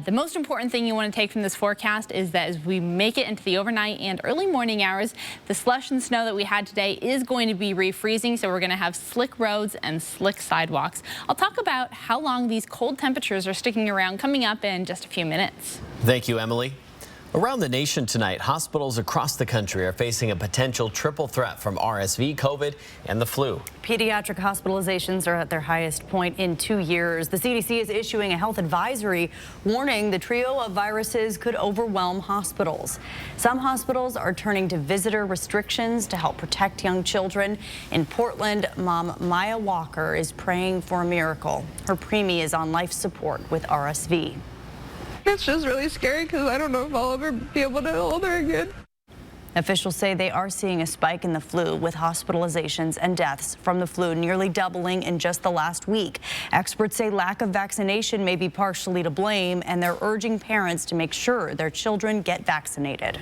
The most important thing you want to take from this forecast is that as we make it into the overnight and early morning hours, the slush and snow that we had today is going to be refreezing, so we're going to have slick roads and slick sidewalks. I'll talk about how long these cold temperatures are sticking around coming up in just a few minutes. Thank you, Emily. Around the nation tonight, hospitals across the country are facing a potential triple threat from RSV, COVID, and the flu. Pediatric hospitalizations are at their highest point in 2 years. The CDC is issuing a health advisory warning the trio of viruses could overwhelm hospitals. Some hospitals are turning to visitor restrictions to help protect young children. In Portland, mom Maya Walker is praying for a miracle. Her preemie is on life support with RSV. It's just really scary because I don't know if I'll ever be able to hold her again. Officials say they are seeing a spike in the flu, with hospitalizations and deaths from the flu nearly doubling in just the last week. Experts say lack of vaccination may be partially to blame, and they're urging parents to make sure their children get vaccinated.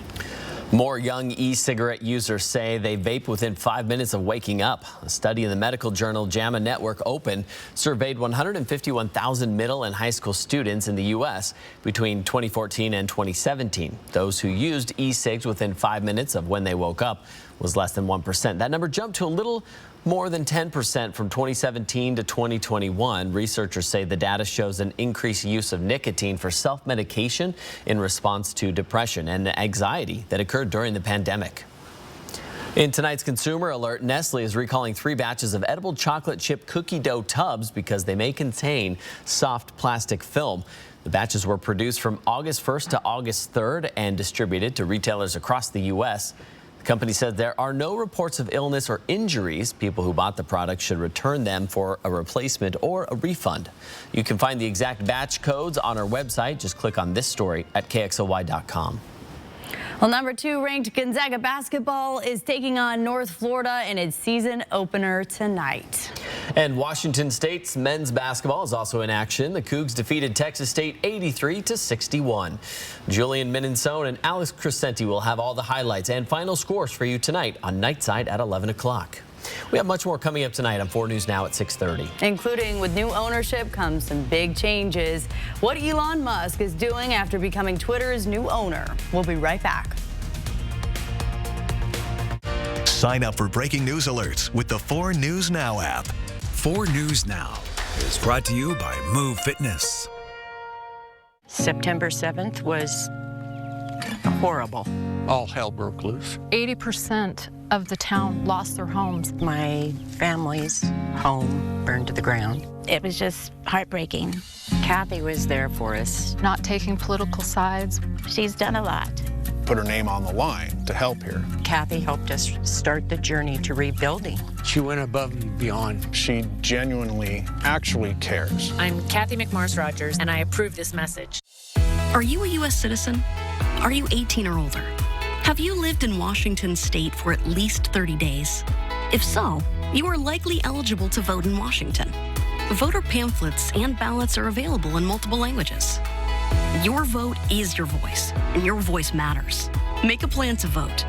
More young e-cigarette users say they vape within 5 minutes of waking up. A study in the medical journal JAMA Network Open surveyed 151,000 middle and high school students in the U.S. between 2014 and 2017. Those who used e-cigs within 5 minutes of when they woke up was less than 1%. That number jumped to a little more than 10% from 2017 to 2021. Researchers say the data shows an increased use of nicotine for self-medication in response to depression and anxiety that occurred during the pandemic. In tonight's Consumer Alert, Nestle is recalling 3 batches of edible chocolate chip cookie dough tubs because they may contain soft plastic film. The batches were produced from August 1st to August 3rd and distributed to retailers across the U.S. The company said there are no reports of illness or injuries. People who bought the product should return them for a replacement or a refund. You can find the exact batch codes on our website. Just click on this story at KXLY.com. Well, number 2 ranked Gonzaga basketball is taking on North Florida in its season opener tonight. And Washington State's men's basketball is also in action. The Cougs defeated Texas State 83-61. Julian Minnesone and Alex Crescenti will have all the highlights and final scores for you tonight on Nightside at 11 o'clock. We have much more coming up tonight on 4 News Now at 6:30. Including with new ownership comes some big changes. What Elon Musk is doing after becoming Twitter's new owner. We'll be right back. Sign up for breaking news alerts with the 4 News Now app. 4 News Now is brought to you by Move Fitness. September 7th was horrible. All hell broke loose. 80% of the town lost their homes. My family's home burned to the ground. It was just heartbreaking. Kathy was there for us. Not taking political sides. She's done a lot. Put her name on the line to help here. Kathy helped us start the journey to rebuilding. She went above and beyond. She genuinely actually cares. I'm Kathy McMars Rogers, and I approve this message. Are you a U.S. citizen? Are you 18 or older? Have you lived in Washington state for at least 30 days? If so, you are likely eligible to vote in Washington. Voter pamphlets and ballots are available in multiple languages. Your vote is your voice, and your voice matters. Make a plan to vote.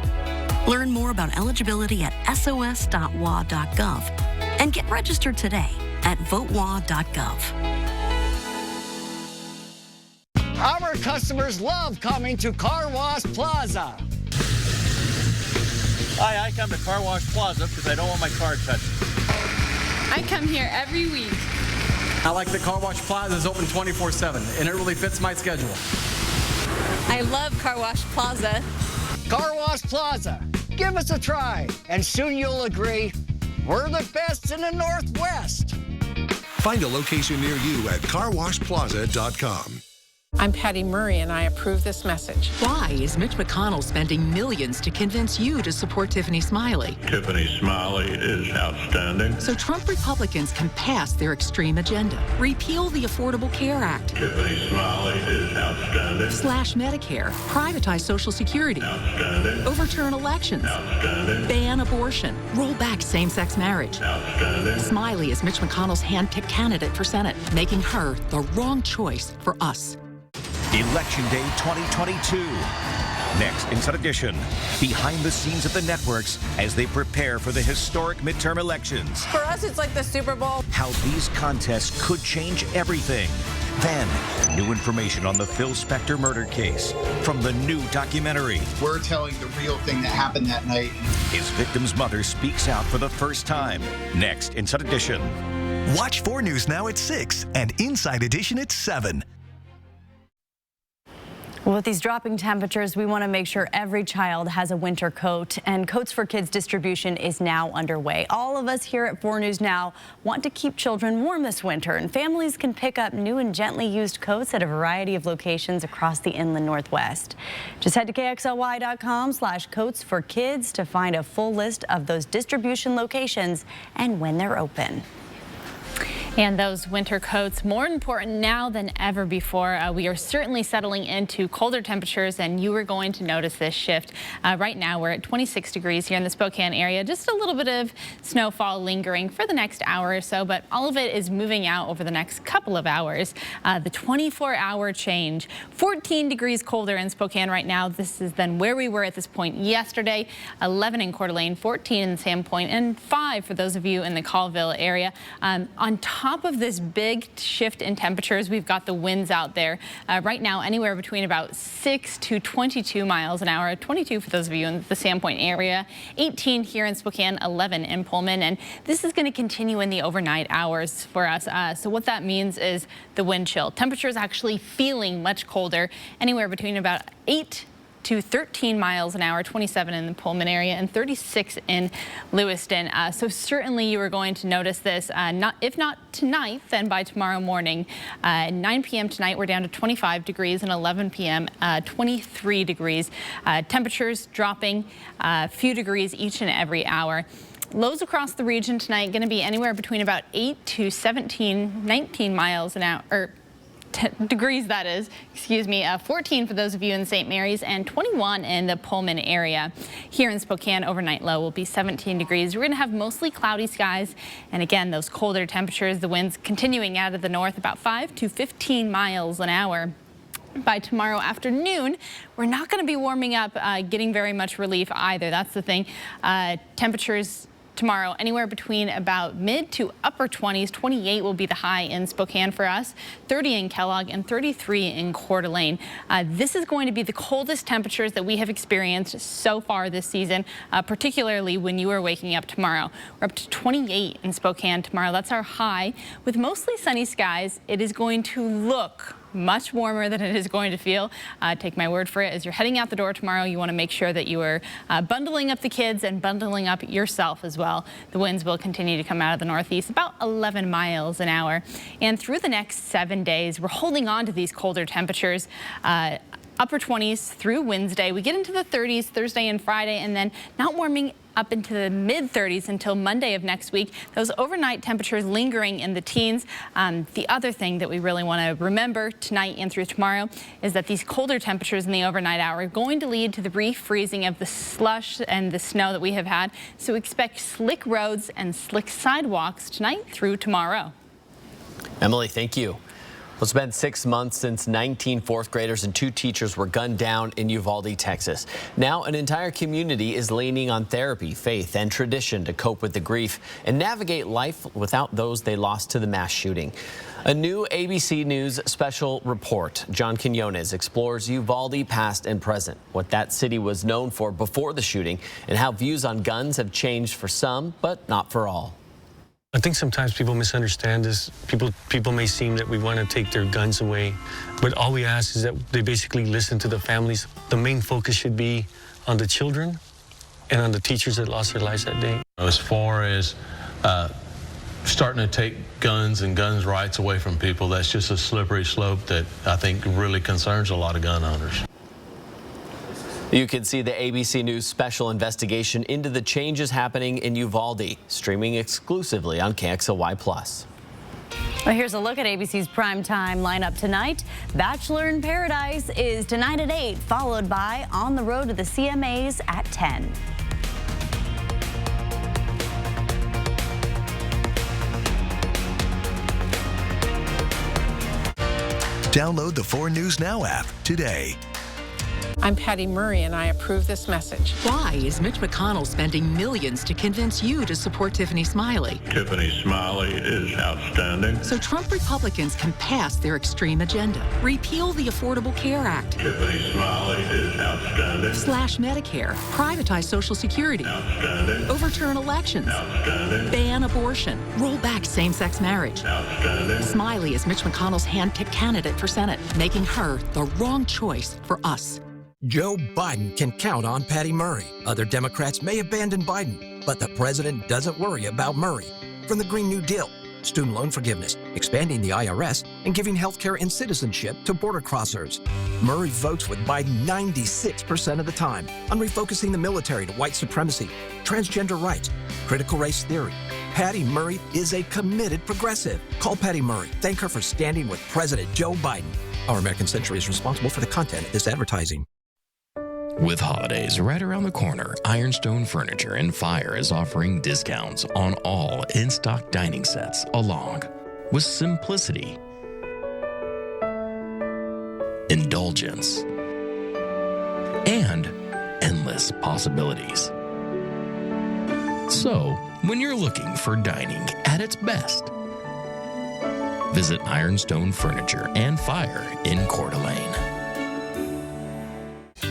Learn more about eligibility at sos.wa.gov and get registered today at votewa.gov. Our customers love coming to Car Wash Plaza. Hi, I come to Car Wash Plaza because I don't want my car touched. I come here every week. I like that Car Wash Plaza is open 24/7, and it really fits my schedule. I love Car Wash Plaza. Car Wash Plaza. Give us a try, and soon you'll agree, we're the best in the Northwest. Find a location near you at carwashplaza.com. I'm Patty Murray, and I approve this message. Why is Mitch McConnell spending millions to convince you to support Tiffany Smiley? Tiffany Smiley is outstanding. So Trump Republicans can pass their extreme agenda. Repeal the Affordable Care Act. Tiffany Smiley is outstanding. Slash Medicare. Privatize Social Security. Outstanding. Overturn elections. Outstanding. Ban abortion. Roll back same-sex marriage. Outstanding. Smiley is Mitch McConnell's hand-picked candidate for Senate, making her the wrong choice for us. Election Day 2022. Next, Inside Edition, behind the scenes of the networks as they prepare for the historic midterm elections. For us, it's like the Super Bowl. How these contests could change everything. Then, new information on the Phil Spector murder case from the new documentary. We're telling the real thing that happened that night. His victim's mother speaks out for the first time. Next, Inside Edition. Watch 4 News Now at 6 and Inside Edition at 7. Well, with these dropping temperatures, we want to make sure every child has a winter coat, and Coats for Kids distribution is now underway. All of us here at 4 News Now want to keep children warm this winter, and families can pick up new and gently used coats at a variety of locations across the inland Northwest. Just head to KXLY.com/Coats for Kids to find a full list of those distribution locations and when they're open. And those winter coats, more important now than ever before. We are certainly settling into colder temperatures, and you are going to notice this shift. Right now, we're at 26 degrees here in the Spokane area. Just a little bit of snowfall lingering for the next hour or so, but all of it is moving out over the next couple of hours. The 24-hour change, 14 degrees colder in Spokane right now. This is then where we were at this point yesterday. 11 in Coeur d'Alene, 14 in Sandpoint, and 5 for those of you in the Colville area. On top of this big shift in temperatures, we've got the winds out there right now anywhere between about 6 to 22 miles an hour. 22 for those of you in the Sandpoint area, 18 here in Spokane, 11 in Pullman, and this is going to continue in the overnight hours for us. So what that means is the wind chill. Temperatures actually feeling much colder, anywhere between about 8 to 13 miles an hour, 27 in the Pullman area and 36 in Lewiston. So certainly you are going to notice this, if not tonight, then by tomorrow morning. 9 p.m. tonight, we're down to 25 degrees, and 11 p.m., 23 degrees. Temperatures dropping a few degrees each and every hour. Lows across the region tonight going to be anywhere between about 8 to 17, 19 miles an hour, degrees, that is, excuse me, 14 for those of you in St. Mary's and 21 in the Pullman area. Here in Spokane, overnight low will be 17 degrees. We're going to have mostly cloudy skies, and again, those colder temperatures, the winds continuing out of the north about 5 to 15 miles an hour. By tomorrow afternoon, we're not going to be warming up, getting very much relief either. That's the thing. Temperatures tomorrow, anywhere between about mid to upper 20s. 28 will be the high in Spokane for us, 30 in Kellogg, and 33 in Coeur d'Alene. This is going to be the coldest temperatures that we have experienced so far this season, particularly when you are waking up tomorrow. We're up to 28 in Spokane tomorrow. That's our high. With mostly sunny skies, it is going to look much warmer than it is going to feel. Take my word for it. As you're heading out the door tomorrow, you want to make sure that you are bundling up the kids and bundling up yourself as well. The winds will continue to come out of the northeast, about 11 miles an hour. And through the next 7 days, we're holding on to these colder temperatures. Upper 20s through Wednesday. We get into the 30s Thursday and Friday, and then not warming up into the mid-30s until Monday of next week. Those overnight temperatures lingering in the teens. The other thing that we really want to remember tonight and through tomorrow is that these colder temperatures in the overnight hour are going to lead to the refreezing of the slush and the snow that we have had. So expect slick roads and slick sidewalks tonight through tomorrow. Emily, thank you. Well, it's been 6 months since 19 fourth graders and 2 teachers were gunned down in Uvalde, Texas. Now an entire community is leaning on therapy, faith, and tradition to cope with the grief and navigate life without those they lost to the mass shooting. A new ABC News special report, John Quinones, explores Uvalde past and present, what that city was known for before the shooting, and how views on guns have changed for some, but not for all. I think sometimes people misunderstand this. People may seem that we want to take their guns away, but all we ask is that they basically listen to the families. The main focus should be on the children and on the teachers that lost their lives that day. As far as starting to take guns and guns rights away from people. That's just a slippery slope that I think really concerns a lot of gun owners. You can see the ABC News special investigation into the changes happening in Uvalde, streaming exclusively on KXLY+. Well, here's a look at ABC's primetime lineup tonight. Bachelor in Paradise is tonight at 8, followed by On the Road to the CMAs at 10. Download the 4 News Now app today. I'm Patty Murray, and I approve this message. Why is Mitch McConnell spending millions to convince you to support Tiffany Smiley? Tiffany Smiley is outstanding. So Trump Republicans can pass their extreme agenda. Repeal the Affordable Care Act. Tiffany Smiley is outstanding. Slash Medicare. Privatize Social Security. Outstanding. Overturn elections. Outstanding. Ban abortion. Roll back same-sex marriage. Outstanding. Smiley is Mitch McConnell's hand-picked candidate for Senate, making her the wrong choice for us. Joe Biden can count on Patty Murray. Other Democrats may abandon Biden, but the president doesn't worry about Murray. From the Green New Deal, student loan forgiveness, expanding the IRS, and giving health care and citizenship to border crossers. Murray votes with Biden 96% of the time on refocusing the military to white supremacy, transgender rights, critical race theory. Patty Murray is a committed progressive. Call Patty Murray. Thank her for standing with President Joe Biden. Our American Century is responsible for the content of this advertising. With holidays right around the corner, Ironstone Furniture and Fire is offering discounts on all in-stock dining sets, along with simplicity, indulgence, and endless possibilities. So, when you're looking for dining at its best, visit Ironstone Furniture and Fire in Coeur d'Alene.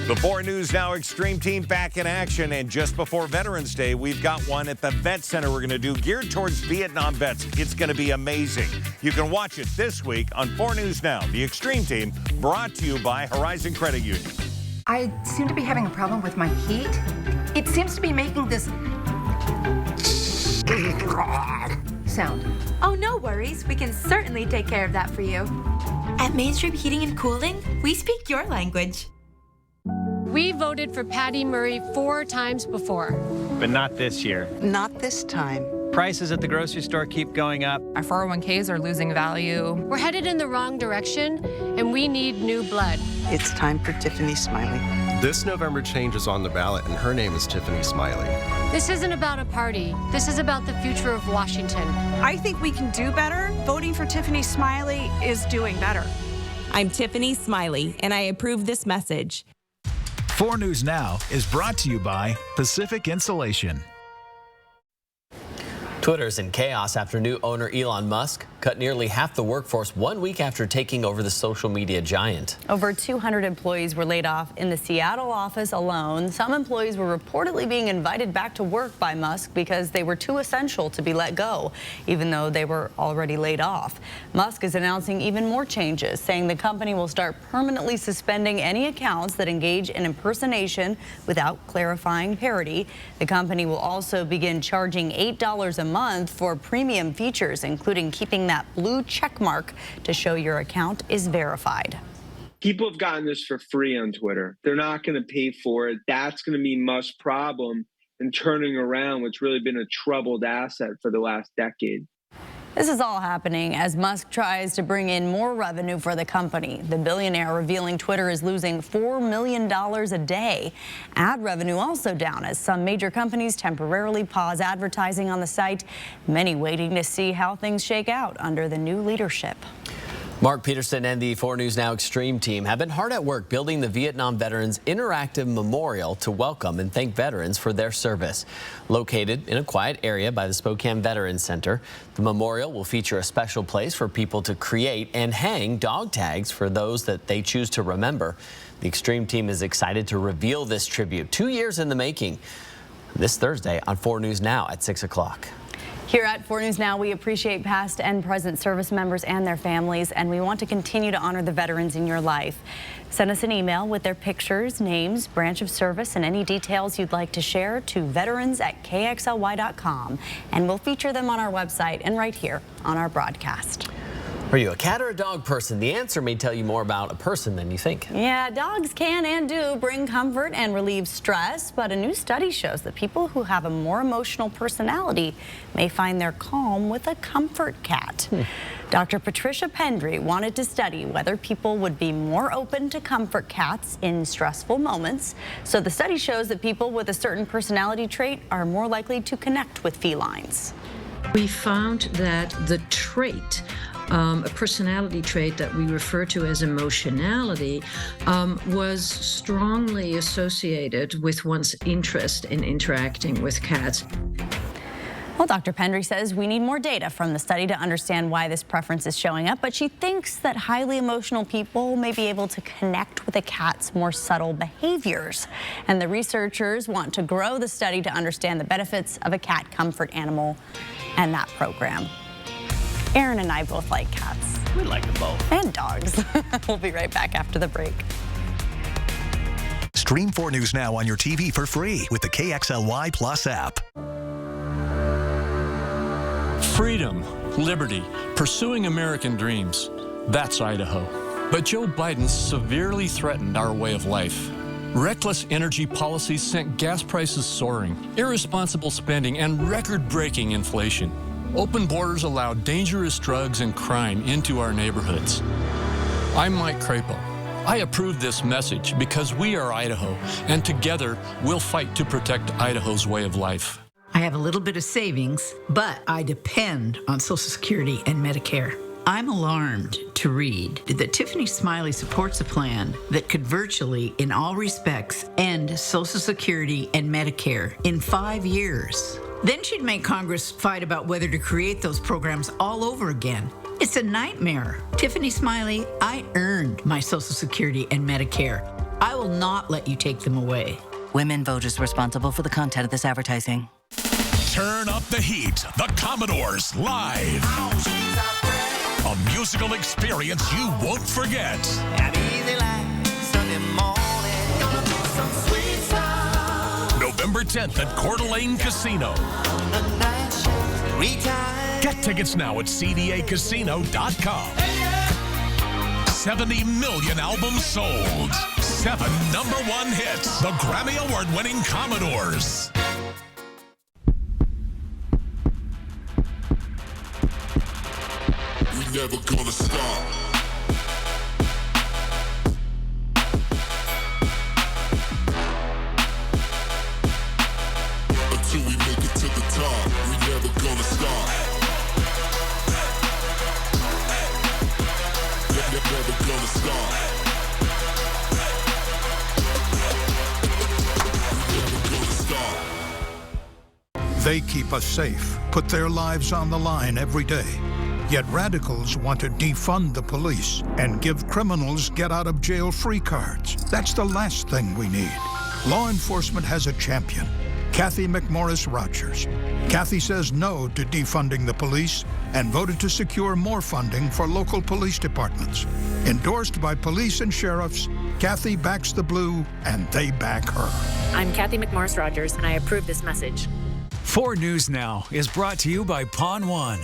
The 4 News Now Extreme Team back in action, and just before Veterans Day, we've got one at the Vet Center we're going to do geared towards Vietnam vets. It's going to be amazing. You can watch it this week on 4 News Now. The Extreme Team brought to you by Horizon Credit Union. I seem to be having a problem with my heat. It seems to be making this sound. Oh, no worries. We can certainly take care of that for you. At Mainstream Heating and Cooling, we speak your language. We voted for Patty Murray 4 times before. But not this year. Not this time. Prices at the grocery store keep going up. Our 401ks are losing value. We're headed in the wrong direction, and we need new blood. It's time for Tiffany Smiley. This November change is on the ballot, and her name is Tiffany Smiley. This isn't about a party. This is about the future of Washington. I think we can do better. Voting for Tiffany Smiley is doing better. I'm Tiffany Smiley, and I approve this message. 4 News Now is brought to you by Pacific Insulation. Twitter's in chaos after new owner Elon Musk cut nearly half the workforce 1 week after taking over the social media giant. Over 200 employees were laid off in the Seattle office alone. Some employees were reportedly being invited back to work by Musk because they were too essential to be let go, even though they were already laid off. Musk is announcing even more changes, saying the company will start permanently suspending any accounts that engage in impersonation without clarifying parody. The company will also begin charging $8 a month for premium features, including keeping that blue check mark to show your account is verified. People have gotten this for free on Twitter. They're not going to pay for it. That's going to be Musk's problem in turning around what's really been a troubled asset for the last decade. This is all happening as Musk tries to bring in more revenue for the company. The billionaire revealing Twitter is losing $4 million a day. Ad revenue also down as some major companies temporarily pause advertising on the site. Many waiting to see how things shake out under the new leadership. Mark Peterson and the 4 News Now Extreme team have been hard at work building the Vietnam Veterans Interactive Memorial to welcome and thank veterans for their service. Located in a quiet area by the Spokane Veterans Center, the memorial will feature a special place for people to create and hang dog tags for those that they choose to remember. The Extreme team is excited to reveal this tribute 2 years in the making this Thursday on 4 News Now at 6 o'clock. Here at 4 News Now, we appreciate past and present service members and their families, and we want to continue to honor the veterans in your life. Send us an email with their pictures, names, branch of service, and any details you'd like to share to veterans@kxly.com, and we'll feature them on our website and right here on our broadcast. Are you a cat or a dog person? The answer may tell you more about a person than you think. Yeah, dogs can and do bring comfort and relieve stress, but a new study shows that people who have a more emotional personality may find their calm with a comfort cat. Dr. Patricia Pendry wanted to study whether people would be more open to comfort cats in stressful moments. So the study shows that people with a certain personality trait are more likely to connect with felines. We found that the trait, a personality trait that we refer to as emotionality, was strongly associated with one's interest in interacting with cats. Well, Dr. Pendry says we need more data from the study to understand why this preference is showing up, but she thinks that highly emotional people may be able to connect with a cat's more subtle behaviors. And the researchers want to grow the study to understand the benefits of a cat comfort animal and that program. Aaron and I both like cats. We like them both. And dogs. We'll be right back after the break. Stream 4 News Now on your TV for free with the KXLY Plus app. Freedom, liberty, pursuing American dreams. That's Idaho. But Joe Biden severely threatened our way of life. Reckless energy policies sent gas prices soaring, irresponsible spending, and record-breaking inflation. Open borders allow dangerous drugs and crime into our neighborhoods. I'm Mike Crapo. I approve this message because we are Idaho, and together we'll fight to protect Idaho's way of life. I have a little bit of savings, but I depend on Social Security and Medicare. I'm alarmed to read that Tiffany Smiley supports a plan that could virtually, in all respects, end Social Security and Medicare in 5 years. Then she'd make Congress fight about whether to create those programs all over again. It's a nightmare. Tiffany Smiley, I earned my Social Security and Medicare. I will not let you take them away. Women voters responsible for the content of this advertising. Turn up the heat. The Commodores live. A musical experience you won't forget. November 10th at Coeur d'Alene Casino. Get tickets now at cdacasino.com. 70 million albums sold. 7 #1 hits. The Grammy Award-winning Commodores. We never gonna stop. Until we make it to the top, we never gonna stop. Never gonna stop. We never gonna stop. They keep us safe, put their lives on the line every day. Yet radicals want to defund the police and give criminals get-out-of-jail-free cards. That's the last thing we need. Law enforcement has a champion, Kathy McMorris Rodgers. Kathy says no to defunding the police and voted to secure more funding for local police departments. Endorsed by police and sheriffs, Kathy backs the blue, and they back her. I'm Kathy McMorris Rodgers, and I approve this message. 4 News Now is brought to you by Pawn One.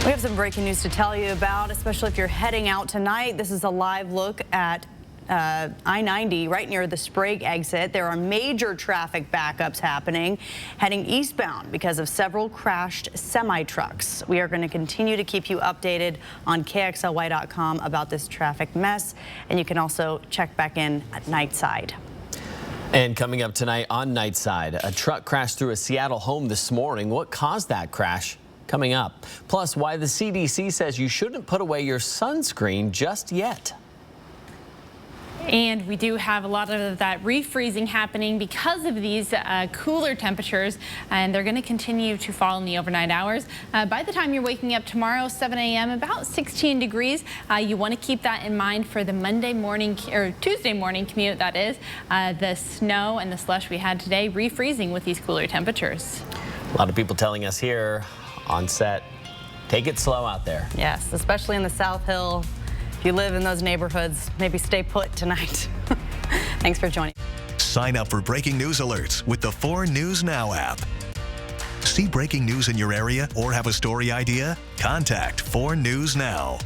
We have some breaking news to tell you about, especially if you're heading out tonight. This is a live look at I-90 right near the Sprague exit. There are major traffic backups happening heading eastbound because of several crashed semi-trucks. We are going to continue to keep you updated on KXLY.com about this traffic mess, and you can also check back in at Nightside. And coming up tonight on Nightside, a truck crashed through a Seattle home this morning. What caused that crash? Coming up. Plus, why the CDC says you shouldn't put away your sunscreen just yet. And we do have a lot of that refreezing happening because of these cooler temperatures, and they're going to continue to fall in the overnight hours. By the time you're waking up tomorrow, 7 a.m., about 16 degrees. You want to keep that in mind for the Monday morning or Tuesday morning commute, that is. The snow and the slush we had today refreezing with these cooler temperatures. A lot of people telling us here on set, take it slow out there. Yes, especially in the South Hill. If you live in those neighborhoods, maybe stay put tonight. Thanks for joining. Sign up for breaking news alerts with the 4 News Now app. See breaking news in your area or have a story idea? Contact 4 News Now.